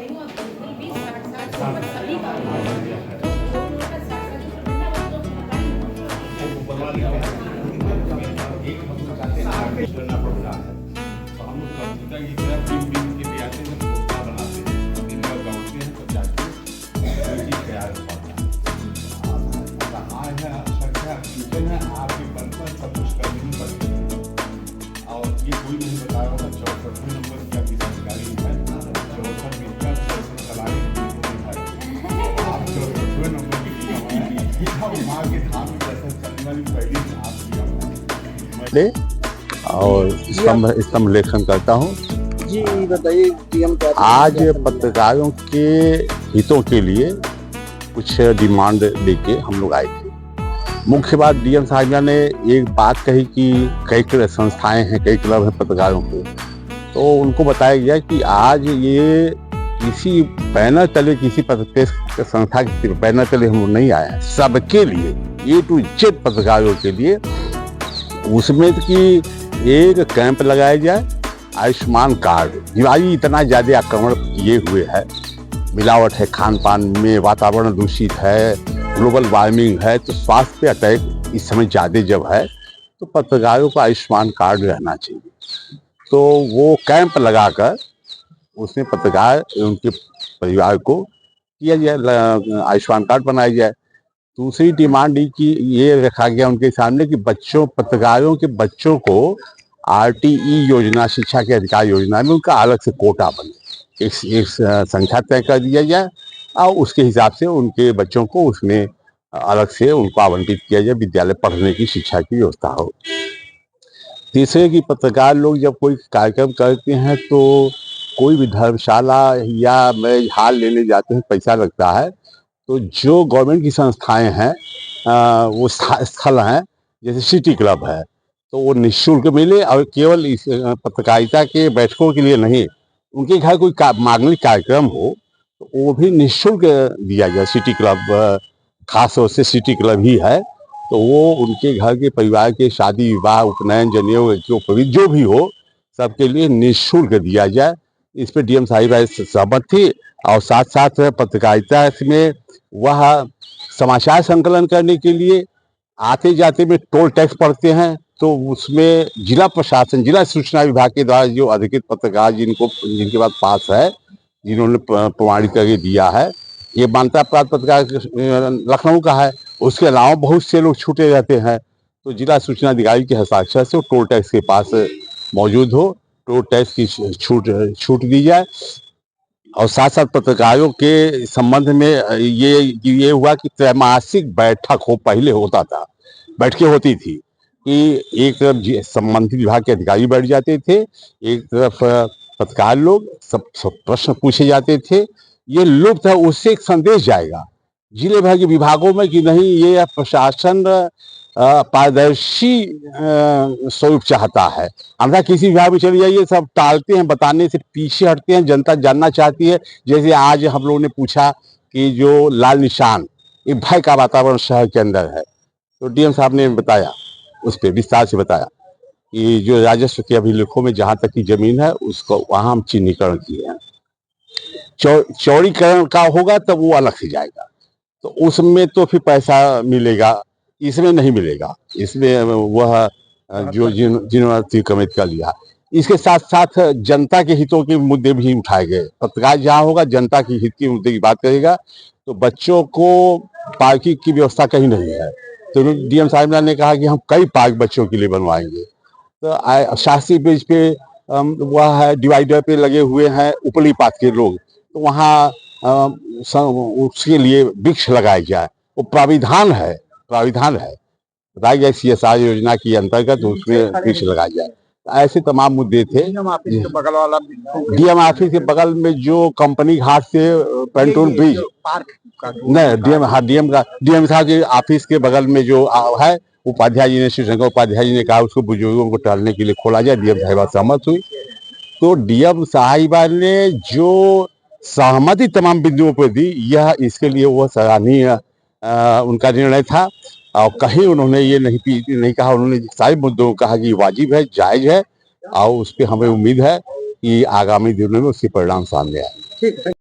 रही हूँ, अब बिल्कुल भी 60-60 से ऊपर सभी का होगा। जो लोगों का 60-60 से ऊपर बंदा वो लोग करना पड़ता है। तो हम लोग कंप्यूटर की तरह टीम के लिए आते हैं, प्रोग्राम बनाते हैं, दिन भर दौड़ते हैं तो जाके कोई चीज़ तैयार हो पाता है। आज है संख्या किचन है, आपके बर्तन सब कुछ करने ही पड़ते हैं। और ये कोई नहीं बताया होगा 64वें नंबर की आपकी सरकारी है, 64 मिनट चलाए आप 64वें नंबर की माँ के धाम जैसे चलने वाली पहली आपकी और स्तंभ लेखन करता हूँ। जी बताइए कि हम आज पत्रकारों के हितों के लिए कुछ डिमांड लेके हम लोग आए थे। मुख्य बात डीएम साहिबा ने एक बात कही कि कई संस्थाएं हैं, कई क्लब हैं पत्रकारों के, तो उनको बताया गया कि आज ये किसी बैनर तले, किसी पत्रकार संस्था के बैनर तले हम लोग नहीं आए हैं, सबके लिए A to Z पत्रकारों के लिए। उसमें कि एक कैंप लगाया जाए, आयुष्मान कार्ड। दिवाली इतना ज़्यादा आक्रमण किए हुए है, मिलावट है खान पान में, वातावरण दूषित है, ग्लोबल वार्मिंग है, तो स्वास्थ्य पे अटैक इस समय ज़्यादा जब है तो पत्रकारों को आयुष्मान कार्ड रहना चाहिए। तो वो कैंप लगाकर उसमें पत्रकार उनके परिवार को किया जाए, आयुष्मान कार्ड बनाया जाए। दूसरी डिमांड ये रखा गया उनके सामने कि पत्रकारों के बच्चों को RTE योजना, शिक्षा के अधिकार योजना में उनका अलग से कोटा बने, एक संख्या तय कर दिया जाए और उसके हिसाब से उनके बच्चों को उसमें अलग से उनको आवंटित किया जाए, विद्यालय पढ़ने की शिक्षा की व्यवस्था हो। तीसरे कि पत्रकार लोग जब कोई कार्यक्रम करते हैं तो कोई भी धर्मशाला या मैरिज हॉल लेने जाते हैं, पैसा लगता है, तो जो गवर्नमेंट की संस्थाएं हैं वो स्थल हैं, जैसे सिटी क्लब है, तो वो निःशुल्क मिले और केवल इस पत्रकारिता के बैठकों के लिए नहीं, उनके घर कोई मांगलिक कार्यक्रम हो तो वो भी निःशुल्क दिया जाए। सिटी क्लब खास तौर से सिटी क्लब ही है, तो वो उनके घर के परिवार के शादी विवाह, उपनयन, जनेऊ, जो भी हो, सबके लिए निःशुल्क दिया जाए। इस पर डीएम साहिबा सहमत थी। और साथ साथ पत्रकारिता में वह समाचार संकलन करने के लिए आते जाते में टोल टैक्स पड़ते हैं, तो उसमें जिला प्रशासन, जिला सूचना विभाग के द्वारा जो अधिकृत पत्रकार जिनके पास पास है, जिन्होंने प्रमाणित करके दिया है, ये मान्यता प्राप्त पत्रकार लखनऊ का है। उसके अलावा बहुत से लोग छूटे रहते हैं, तो जिला सूचना अधिकारी के हस्ताक्षर से टोल टैक्स के पास मौजूद हो, टोल टैक्स की छूट दी जाए। और साथ साथ पत्रकारों के संबंध में ये हुआ कि त्रैमासिक बैठक हो, पहले होता था, बैठकें होती थी कि एक तरफ संबंधित विभाग के अधिकारी बैठ जाते थे, एक तरफ पत्रकार लोग, सब प्रश्न पूछे जाते थे। ये लुप्त है, उससे एक संदेश जाएगा जिले भर के विभागों में कि नहीं, ये प्रशासन पारदर्शी स्वरूप चाहता है। अन्यथा किसी विभाग में चले जाइए, सब टालते हैं, बताने से पीछे हटते हैं, जनता जानना चाहती है। जैसे आज हम लोगों ने पूछा कि जो लाल निशान, एक भय का वातावरण शहर के अंदर है, तो डीएम साहब ने बताया, उस पर विस्तार से बताया कि जो राजस्व के अभिलेखों में जहाँ तक की जमीन है उसको वहाँ हम चिन्हीकरण किए हैं। चौड़ीकरण का होगा तब वो अलग से जाएगा, तो उसमें तो फिर पैसा मिलेगा, इसमें नहीं मिलेगा। इसमें वह जो जिन्होंने अतिक्रमित कर लिया। इसके साथ साथ जनता के हितों के मुद्दे भी उठाए गए। पत्रकार जहाँ होगा जनता के हित के मुद्दे की बात करेगा। तो बच्चों को पार्किंग की व्यवस्था कहीं नहीं है, तो डीएम साहिब ने कहा कि हम कई पार्क बच्चों के लिए बनवाएंगे। तो शास्त्री ब्रिज पे वह है, डिवाइडर पे लगे हुए हैं उपली पात के लोग, तो वहाँ उसके लिए वृक्ष लगाया जाए, वो प्राविधान है बताया गया CSR योजना के अंतर्गत, उसमें वृक्ष लगाया जाए। ऐसे तमाम मुद्दे थे। डीएम ऑफिस के बगल में जो कंपनी घाट से पेंटून ब्रिज, नहीं, डीएम साहब के ऑफिस के बगल में जो है, उपाध्याय जी ने, शिवशंकर उपाध्याय जी ने कहा उसको बुजुर्गों को टहलने के लिए खोला जाए। डीएम साहिबा सहमत हुई। तो डीएम साहिबा ने जो सहमति तमाम बिंदुओं पर दी, यह इसके लिए वह सराहनीय उनका निर्णय था। और कहीं उन्होंने ये नहीं कहा, उन्होंने सारे मुद्दों को कहा कि वाजिब है, जायज है, और उस पर हमें उम्मीद है कि आगामी दिनों में उसके परिणाम सामने आए।